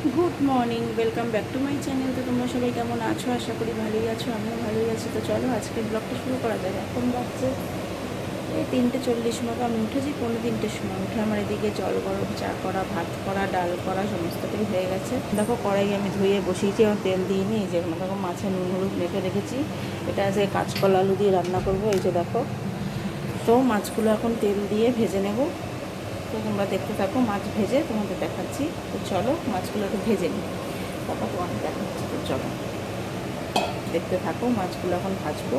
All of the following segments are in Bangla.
Good morning, welcome back to my channel. তো তোমরা সবাই কেমন আছো? আশা করি ভালোই আছো, আমিও ভালোই আছি। তো চলো আজকের ব্লগটা শুরু করা যাক। এখন বাজছে এই 3:40 মতো। আমি উঠেছি 3:45 সময়। উঠে আমার এদিকে জল গরম, চা করা, ভাত করা, ডাল করা সমস্তটাই হয়ে গেছে। দেখো কড়াই আমি ধুয়ে বসিয়েছি, আমার তেল দিইনি। এই যে দেখো মাছে নুন হলুদ মেখে রেখেছি। এটা আছে কাঁচকলা আলু দিয়ে রান্না করব। এই যে দেখো, তো মাছগুলো এখন তেল দিয়ে ভেজে নেব। তো তোমরা দেখতে থাকো, মাছ ভেজে তোমাদের দেখাচ্ছি। তো চলো মাছগুলো একটু ভেজে নিই, তারপর তোমাদের দেখাচ্ছি। তো চলো দেখতে থাকো, মাছগুলো এখন ভাজবো।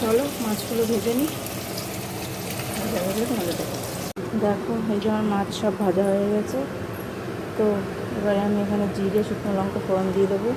চলো মাছগুলো ভেজে নিই, ভাজা ভেজে তোমাদের দেখাচ্ছি। দেখো এই যে আমার মাছ সব ভাজা হয়ে গেছে। তো এবারে আমি এখানে জিরে শুকনো লঙ্কা ফোড়ন দিয়ে দেবো।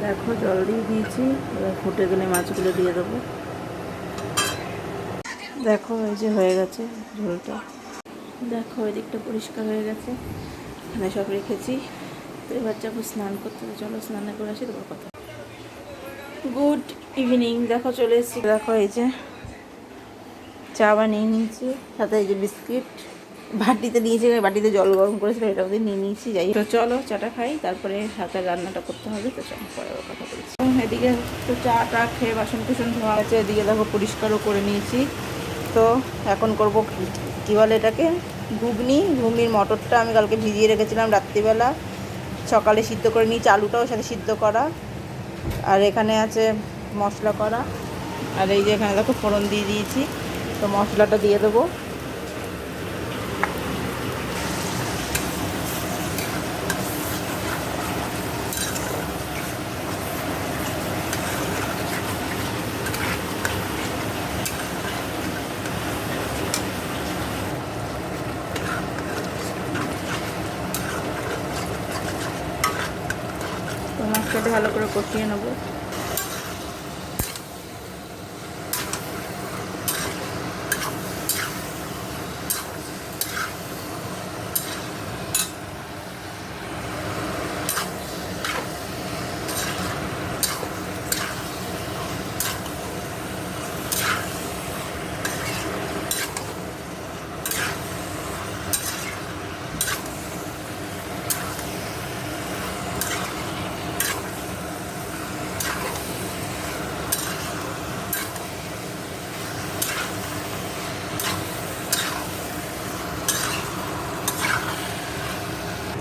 দেখো জল দিয়ে দিয়েছি, এবার ফুটে গেলে মাছগুলো দিয়ে দেবো। দেখো এই যে হয়ে গেছে ঝোলটা। দেখো ওই দিকটা পরিষ্কার হয়ে গেছে, এখানে সব রেখেছি। তো এবার যাবো স্নান করতে। চলো স্নান করে আসি, তোমার কথা। গুড ইভিনিং, দেখো চলে এসেছি। দেখো এই যে চা বানিয়ে নিয়েছি, সাথে এই যে বিস্কিট বাটিতে নিয়েছি, বাটিতে জল গরম করেছিল, এটা ওদের নিয়ে নিয়েছি। যাই তো চলো চাটা খাই, তারপরে হাতে রান্নাটা করতে হবে। তো চলো পরে কথা বলছি। এদিকে তো চাটা খেয়ে বাসন কুসন ধোয়া আছে, এদিকে দেখো পরিষ্কারও করে নিয়েছি। তো এখন করব কী বলে এটাকে, ঘুগনির মটরটা আমি কালকে ভিজিয়ে রেখেছিলাম রাত্রিবেলা, সকালে সিদ্ধ করে নিয়েছি। আলুটাও সাথে সিদ্ধ করা, আর এখানে আছে মশলা করা। আর এই যে এখানে দেখো ফোড়ন দিয়ে দিয়েছি। তো মশলাটা দিয়ে দেবো। তো মশলাটা ভালো করে কষিয়ে নেবো।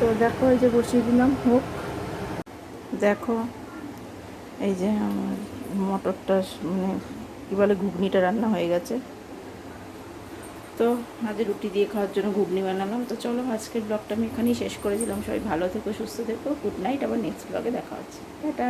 তো দেখো এই যে বসিয়ে দিলাম হোক। দেখো এই যে আমার মটরটা মানে কী বলে ঘুগনিটা রান্না হয়ে গেছে। তো আজ রুটি দিয়ে খাওয়ার জন্য ঘুগনি বানালাম। তো চলো আজকের ব্লগটা আমি এখানেই শেষ করে দিলাম। সবাই ভালো থেকো, সুস্থ থেকো, গুড নাইট। আবার নেক্সট ব্লগে দেখা হচ্ছে, টাটা।